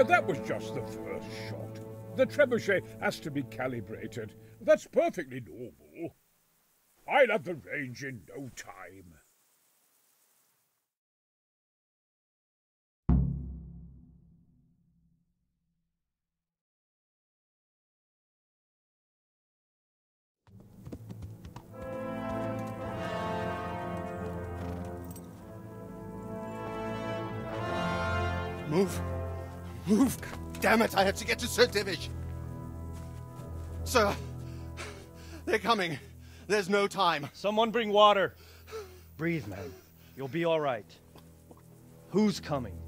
That was just the first shot. The trebuchet has to be calibrated. That's perfectly normal. I'll have the range in no time. Move! Move! Damn it, I have to get to Sir Divish! Sir! They're coming. There's no time. Someone bring water. Breathe, man. You'll be all right. Who's coming?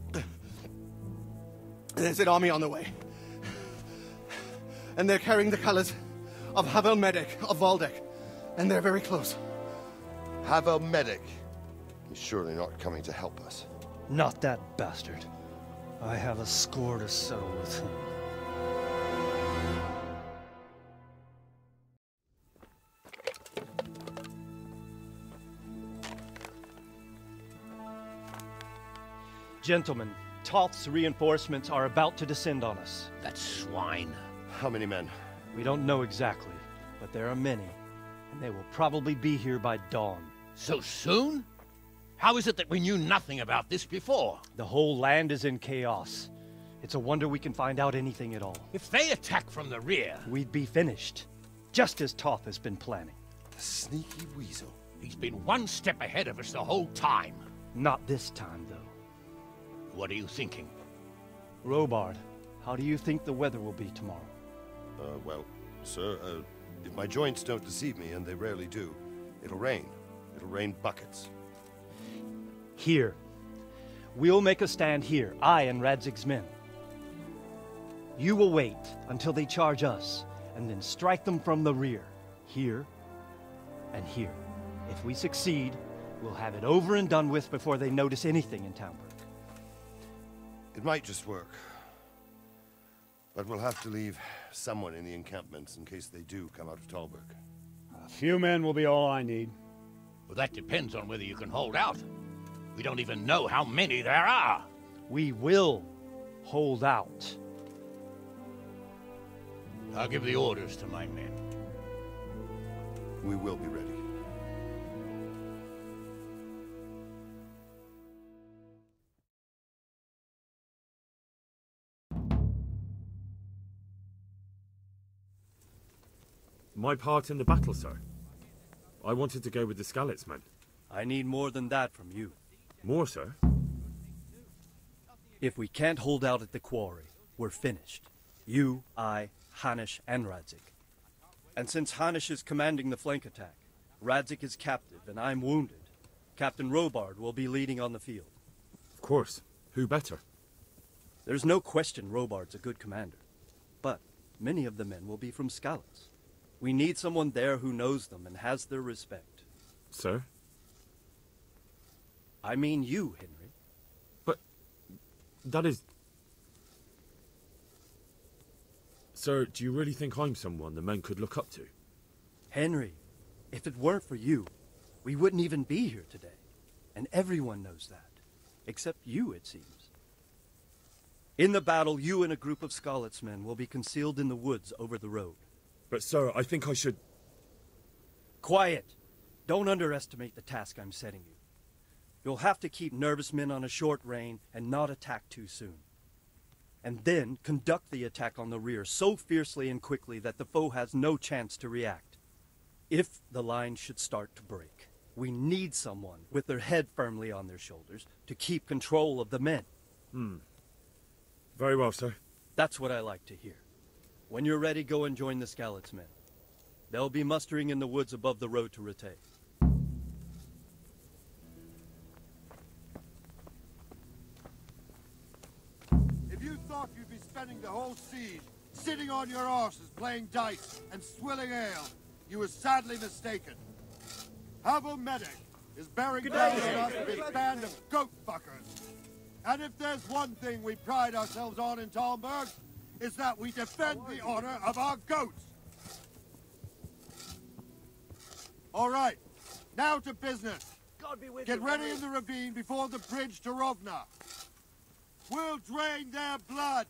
There's an army on the way. And they're carrying the colors of Havel Medic of Valdek. And they're very close. Havel Medic? He's surely not coming to help us. Not that bastard. I have a score to settle with him. Gentlemen, Toth's reinforcements are about to descend on us. That swine. How many men? We don't know exactly, but there are many, and they will probably be here by dawn. So soon? How is it that we knew nothing about this before? The whole land is in chaos. It's a wonder we can find out anything at all. If they attack from the rear... we'd be finished, just as Toth has been planning. The sneaky weasel. He's been one step ahead of us the whole time. Not this time, though. What are you thinking? Robard, how do you think the weather will be tomorrow? Well, sir, if my joints don't deceive me, and they rarely do, it'll rain. It'll rain buckets. Here. We'll make a stand here, I and Radzig's men. You will wait until they charge us, and then strike them from the rear. Here, and here. If we succeed, we'll have it over and done with before they notice anything in Townburg. It might just work. But we'll have to leave someone in the encampments in case they do come out of Talberg. A few men will be all I need. Well, that depends on whether you can hold out. We don't even know how many there are. We will hold out. I'll give the orders to my men. We will be ready. My part in the battle, sir. I wanted to go with the Skalitz men. I need more than that from you. More, sir? If we can't hold out at the quarry, we're finished. You, I, Hanish, and Radzik. And since Hanish is commanding the flank attack, Radzik is captive and I'm wounded, Captain Robard will be leading on the field. Of course. Who better? There's no question Robard's a good commander. But many of the men will be from Skalitz. We need someone there who knows them and has their respect. Sir? I mean you, Henry. But that is... Sir, do you really think I'm someone the men could look up to? Henry, if it weren't for you, we wouldn't even be here today. And everyone knows that. Except you, it seems. In the battle, you and a group of Skalitz men will be concealed in the woods over the road. But sir, I think I should... Quiet! Don't underestimate the task I'm setting you. You'll have to keep nervous men on a short rein and not attack too soon. And then conduct the attack on the rear so fiercely and quickly that the foe has no chance to react. If the line should start to break, we need someone with their head firmly on their shoulders to keep control of the men. Very well, sir. That's what I like to hear. When you're ready, go and join the Skalitz men. They'll be mustering in the woods above the road to Rete. If you thought you'd be spending the whole siege sitting on your arses playing dice and swilling ale, you were sadly mistaken. Havel Medic is bearing down on us with his band of goat fuckers. And if there's one thing we pride ourselves on in Talmberg, is that we defend the honor of our goats. All right, now to business. Get ready in the ravine before the bridge to Rovna. We'll drain their blood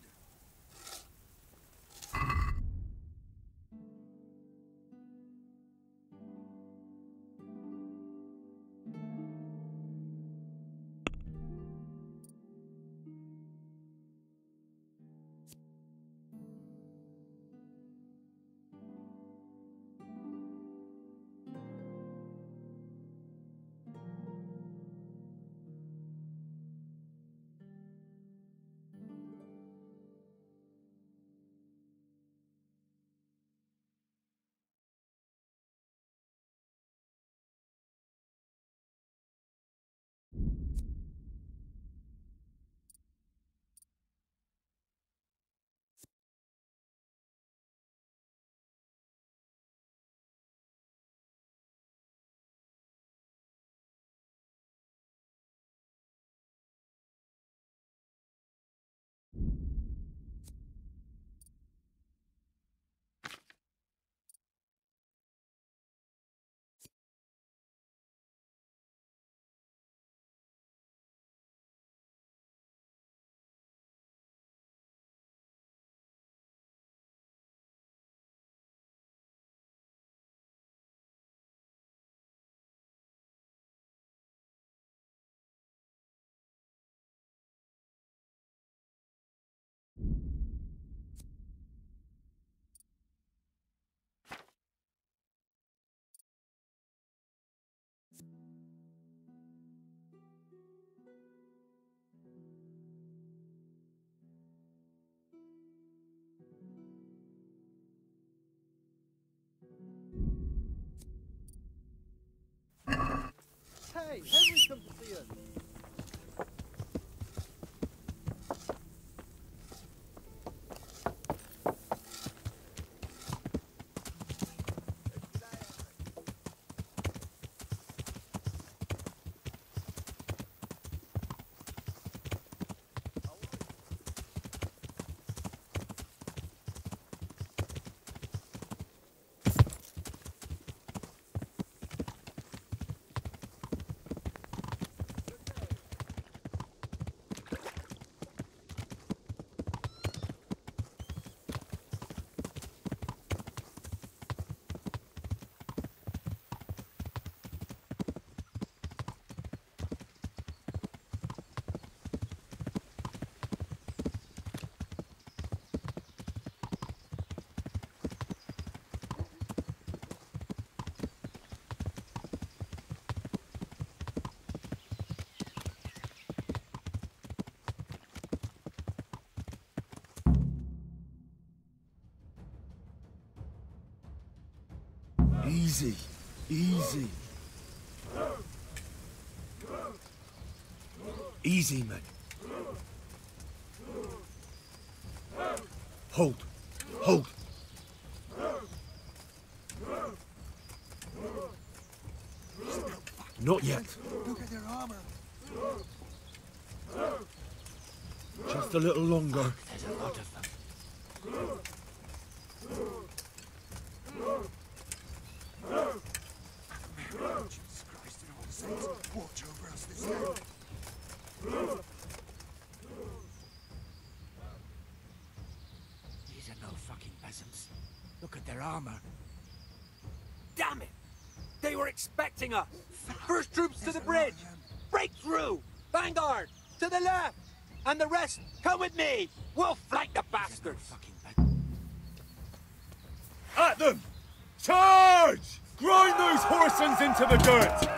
Easy. Easy. Easy, men. Hold. Hold. Not yet. Look at their armor. Just a little longer. There's a lot of them. Jesus Christ and all the saints, watch over us this day. These are no fucking peasants. Look at their armor. Damn it! They were expecting us! First troops to the bridge! Break through! Vanguard! To the left! And the rest, come with me! We'll flank the bastards! At them! Charge! Grind those horsens into the dirt!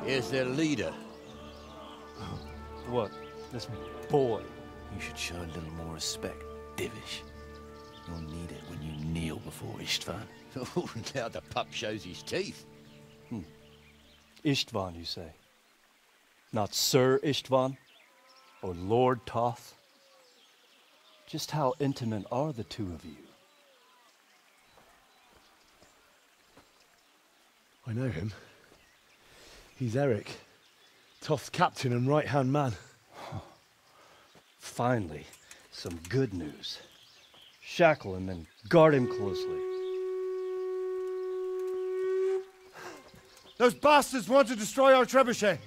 Here's their leader. What? This boy? You should show a little more respect, Divish. You'll need it when you kneel before Istvan. Oh, now the pup shows his teeth. Istvan, you say? Not Sir Istvan? Or Lord Toth? Just how intimate are the two of you? I know him. He's Eric, Toth's captain and right-hand man. Finally, some good news. Shackle him and guard him closely. Those bastards want to destroy our trebuchet.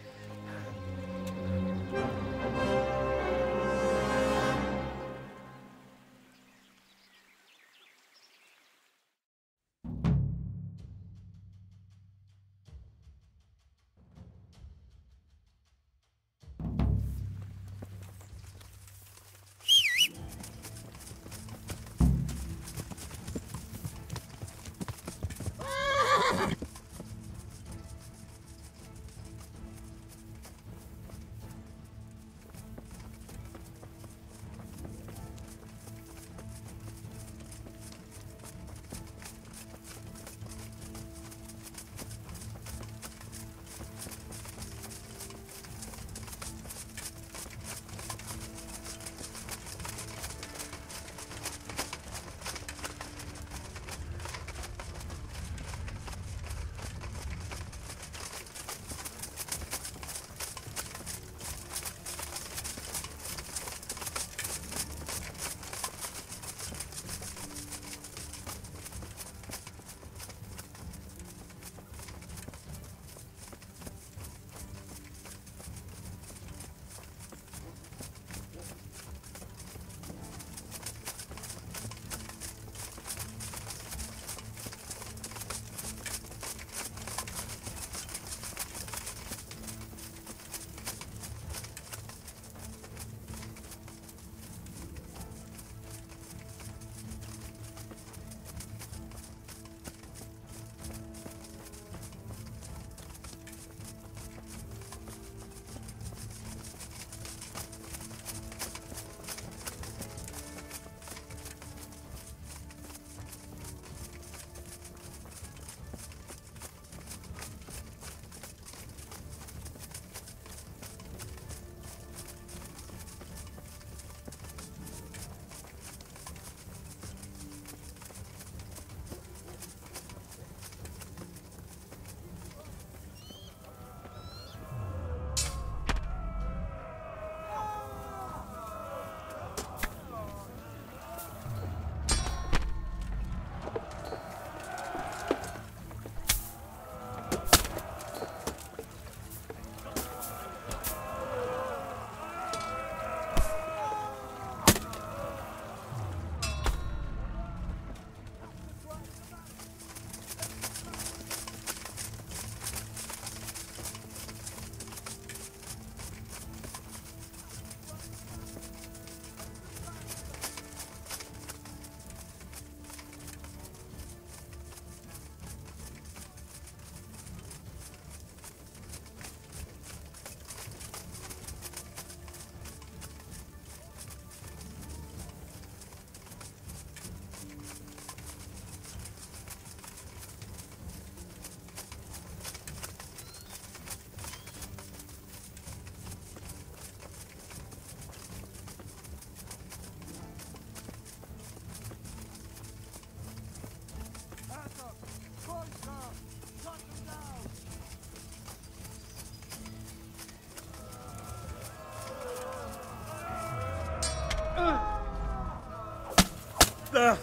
Well?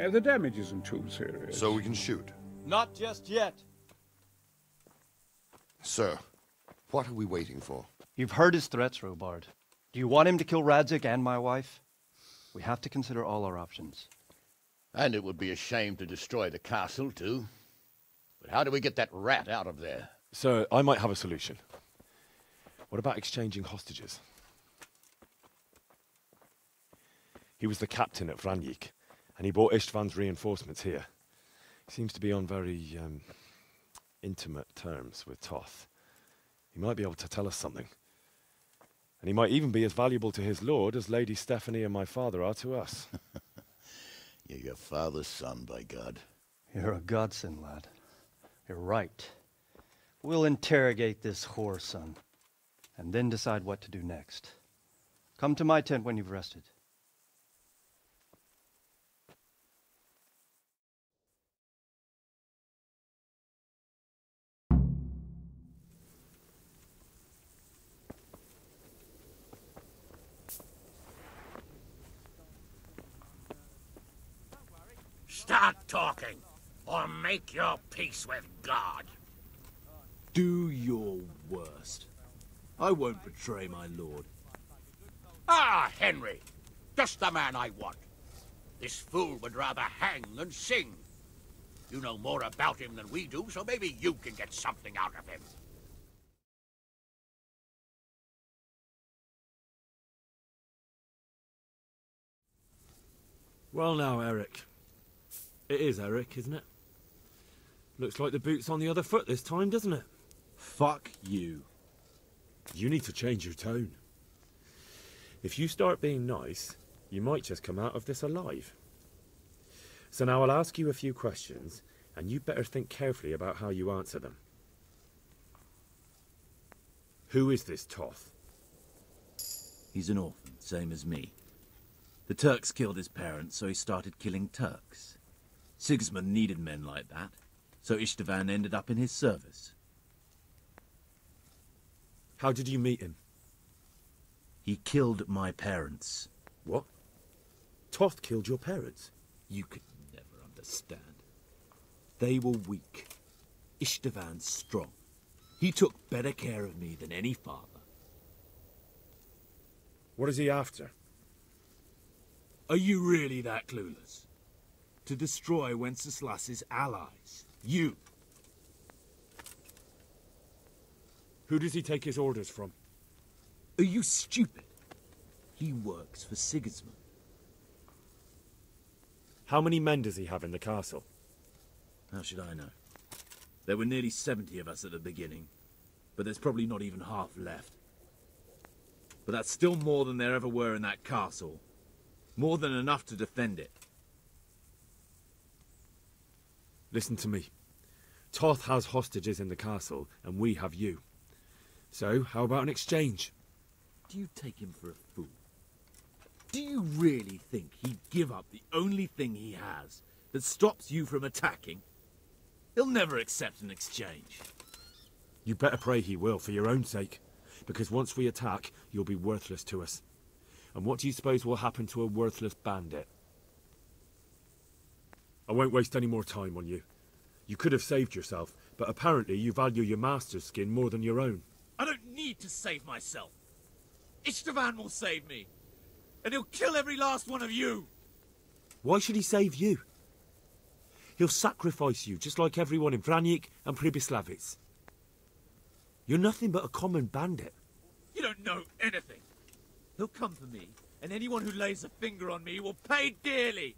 The damage isn't too serious. So we can shoot? Not just yet. Sir, what are we waiting for? You've heard his threats, Robard. Do you want him to kill Radzig and my wife? We have to consider all our options. And it would be a shame to destroy the castle, too. But how do we get that rat out of there? Sir, I might have a solution. What about exchanging hostages? He was the captain at Vranjik, and he brought Istvan's reinforcements here. He seems to be on very, intimate terms with Toth. He might be able to tell us something. And he might even be as valuable to his lord as Lady Stephanie and my father are to us. You're your father's son, by God. You're a godsend, lad. You're right. We'll interrogate this whore, son, and then decide what to do next. Come to my tent when you've rested. Start talking, or make your peace with God. Do your worst. I won't betray my lord. Ah, Henry, just the man I want. This fool would rather hang than sing. You know more about him than we do, so maybe you can get something out of him. Well now, Eric. It is Eric, isn't it? Looks like the boot's on the other foot this time, doesn't it? Fuck you. You need to change your tone. If you start being nice, you might just come out of this alive. So now I'll ask you a few questions, and you better think carefully about how you answer them. Who is this Toth? He's an orphan, same as me. The Turks killed his parents, so he started killing Turks. Sigismund needed men like that, so Istvan ended up in his service. How did you meet him? He killed my parents. What? Toth killed your parents? You could never understand. They were weak. Istvan's strong. He took better care of me than any father. What is he after? Are you really that clueless? To destroy Wenceslas's allies. You. Who does he take his orders from? Are you stupid? He works for Sigismund. How many men does he have in the castle? How should I know? There were nearly 70 of us at the beginning, but there's probably not even half left. But that's still more than there ever were in that castle. More than enough to defend it. Listen to me. Toth has hostages in the castle, and we have you. So, how about an exchange? Do you take him for a fool? Do you really think he'd give up the only thing he has that stops you from attacking? He'll never accept an exchange. You better pray he will, for your own sake. Because once we attack, you'll be worthless to us. And what do you suppose will happen to a worthless bandit? I won't waste any more time on you. You could have saved yourself, but apparently you value your master's skin more than your own. I don't need to save myself. Istvan will save me. And he'll kill every last one of you. Why should he save you? He'll sacrifice you, just like everyone in Vranic and Pribyslavitz. You're nothing but a common bandit. You don't know anything. He'll come for me, and anyone who lays a finger on me will pay dearly.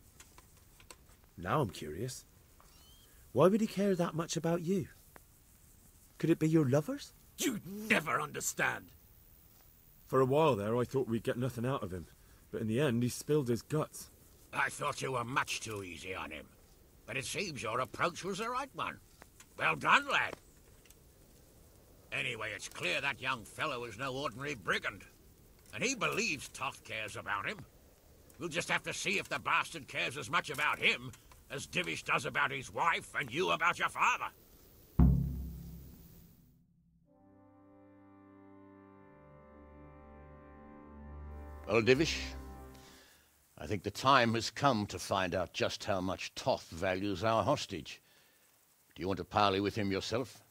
Now I'm curious. Why would he care that much about you? Could it be your lovers? You'd never understand. For a while there, I thought we'd get nothing out of him. But in the end, he spilled his guts. I thought you were much too easy on him. But it seems your approach was the right one. Well done, lad. Anyway, it's clear that young fellow is no ordinary brigand. And he believes Toth cares about him. We'll just have to see if the bastard cares as much about him as Divish does about his wife and you about your father. Well, Divish, I think the time has come to find out just how much Toth values our hostage. Do you want to parley with him yourself?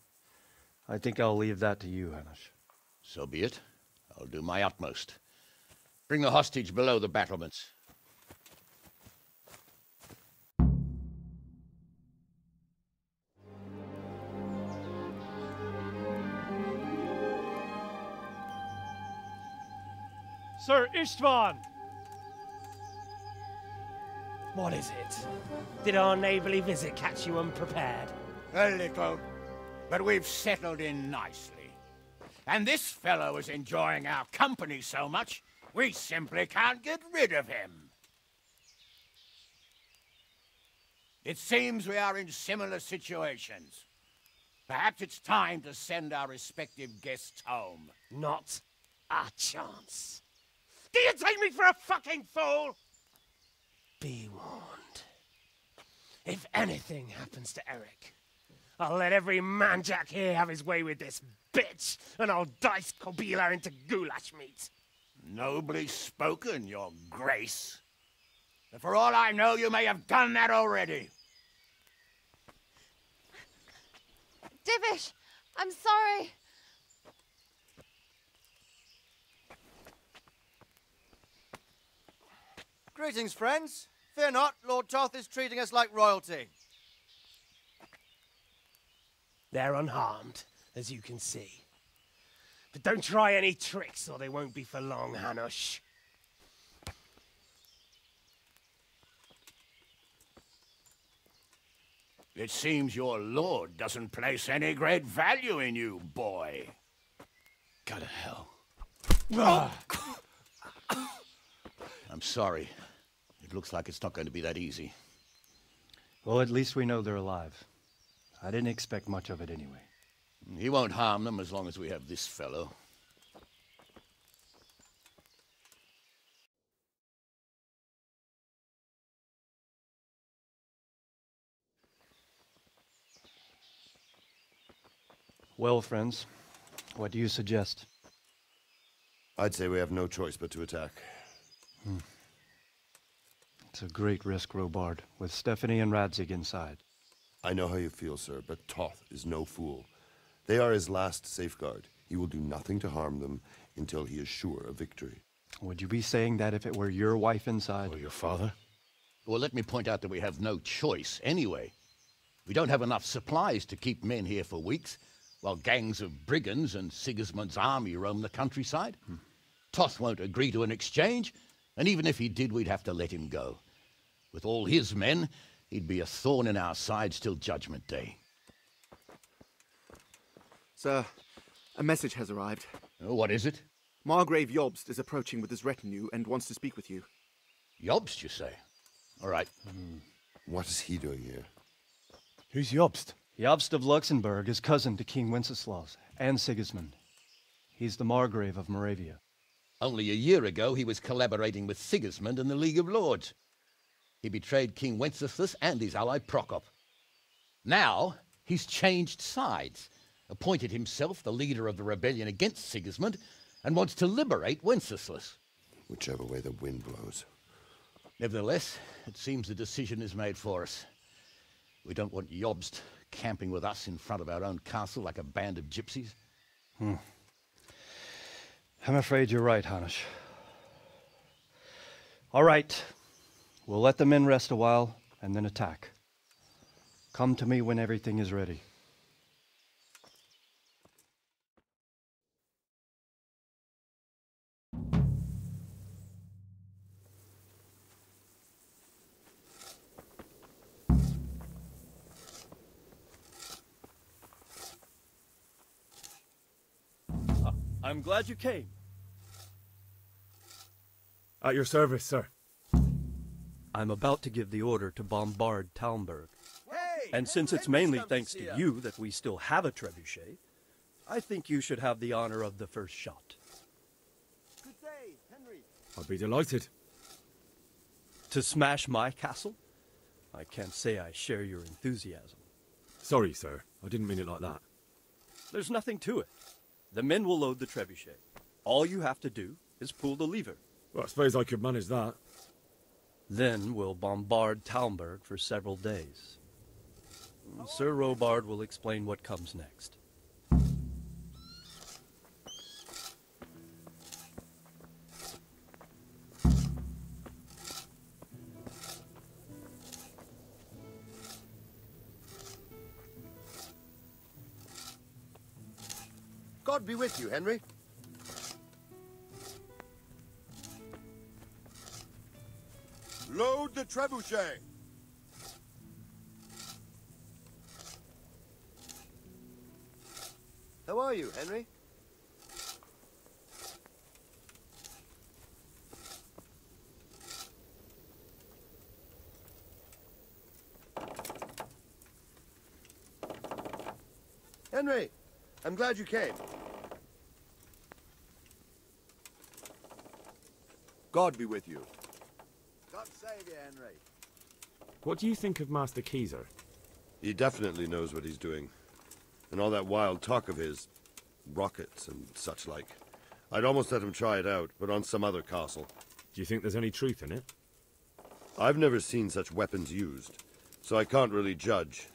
I think I'll leave that to you, Hamish. So be it. I'll do my utmost. Bring the hostage below the battlements. Sir Istvan! What is it? Did our neighborly visit catch you unprepared? A little, but we've settled in nicely. And this fellow is enjoying our company so much, we simply can't get rid of him. It seems we are in similar situations. Perhaps it's time to send our respective guests home. Not a chance. Do you take me for a fucking fool? Be warned. If anything happens to Eric, I'll let every manjack here have his way with this bitch, and I'll dice Kobila into goulash meat. Nobly spoken, your grace. But for all I know, you may have done that already. Divish, I'm sorry. Greetings, friends. Fear not, Lord Toth is treating us like royalty. They're unharmed, as you can see. But don't try any tricks, or they won't be for long, Hanush. It seems your lord doesn't place any great value in you, boy. Go to hell. I'm sorry. It looks like it's not going to be that easy. Well, at least we know they're alive. I didn't expect much of it anyway. He won't harm them as long as we have this fellow. Well, friends, what do you suggest? I'd say we have no choice but to attack. It's a great risk, Robard, with Stephanie and Radzig inside. I know how you feel, sir, but Toth is no fool. They are his last safeguard. He will do nothing to harm them until he is sure of victory. Would you be saying that if it were your wife inside? Or your father? Well, let me point out that we have no choice anyway. We don't have enough supplies to keep men here for weeks, while gangs of brigands and Sigismund's army roam the countryside. Toth won't agree to an exchange, and even if he did, we'd have to let him go. With all his men, he'd be a thorn in our sides till Judgment Day. Sir, a message has arrived. Oh, what is it? Margrave Jobst is approaching with his retinue and wants to speak with you. Jobst, you say? All right. What is he doing here? Who's Jobst? Jobst of Luxembourg is cousin to King Wenceslas and Sigismund. He's the Margrave of Moravia. Only a year ago, he was collaborating with Sigismund and the League of Lords. He betrayed King Wenceslas and his ally Prokop. Now, he's changed sides, appointed himself the leader of the rebellion against Sigismund, and wants to liberate Wenceslas. Whichever way the wind blows. Nevertheless, it seems the decision is made for us. We don't want Jobst camping with us in front of our own castle like a band of gypsies. I'm afraid you're right, Hanish. All right. We'll let the men rest a while, and then attack. Come to me when everything is ready. I'm glad you came. At your service, sir. I'm about to give the order to bombard Talmberg. And since it's mainly thanks to you that we still have a trebuchet, I think you should have the honor of the first shot. Good day, Henry. I'd be delighted. To smash my castle? I can't say I share your enthusiasm. Sorry, sir. I didn't mean it like that. There's nothing to it. The men will load the trebuchet. All you have to do is pull the lever. Well, I suppose I could manage that. Then we'll bombard Talmberg for several days. Sir Robard will explain what comes next. God be with you, Henry. Load the trebuchet. How are you, Henry? Henry, I'm glad you came. God be with you. God save you, Henry. What do you think of Master Keyser? He definitely knows what he's doing. And all that wild talk of his, rockets and such like. I'd almost let him try it out, but on some other castle. Do you think there's any truth in it? I've never seen such weapons used, so I can't really judge.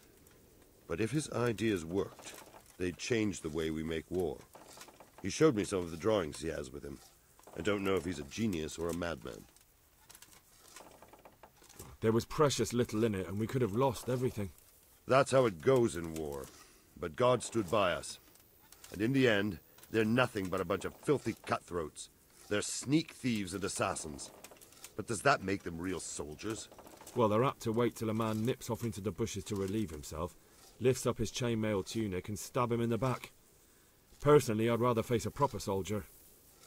But if his ideas worked, they'd change the way we make war. He showed me some of the drawings he has with him. I don't know if he's a genius or a madman. There was precious little in it, and we could have lost everything. That's how it goes in war. But God stood by us. And in the end, they're nothing but a bunch of filthy cutthroats. They're sneak thieves and assassins. But does that make them real soldiers? Well, they're apt to wait till a man nips off into the bushes to relieve himself, lifts up his chainmail tunic and stab him in the back. Personally, I'd rather face a proper soldier.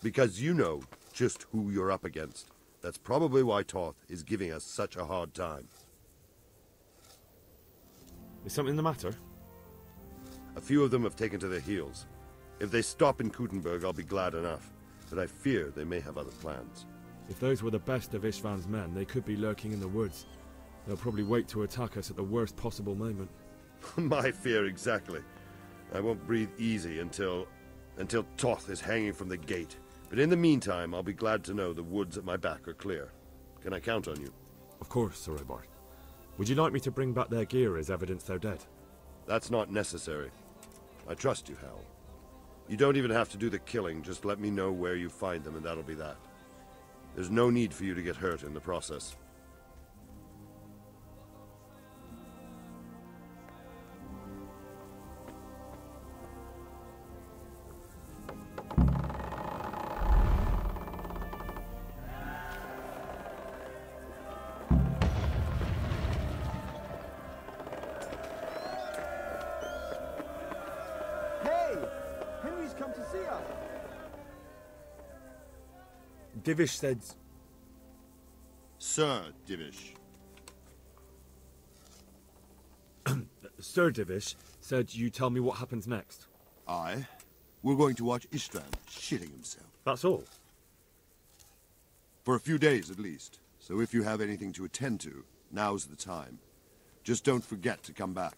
Because you know just who you're up against. That's probably why Toth is giving us such a hard time. Is something the matter? A few of them have taken to their heels. If they stop in Kuttenberg, I'll be glad enough. But I fear they may have other plans. If those were the best of Istvan's men, they could be lurking in the woods. They'll probably wait to attack us at the worst possible moment. My fear exactly. I won't breathe easy until Toth is hanging from the gate. But in the meantime, I'll be glad to know the woods at my back are clear. Can I count on you? Of course, Sir Robard. Would you like me to bring back their gear as evidence they're dead? That's not necessary. I trust you, Hal. You don't even have to do the killing, just let me know where you find them and that'll be that. There's no need for you to get hurt in the process. Divish said... Sir Divish. Sir Divish said you tell me what happens next. Aye. We're going to watch Istvan shitting himself. That's all? For a few days at least. So if you have anything to attend to, now's the time. Just don't forget to come back.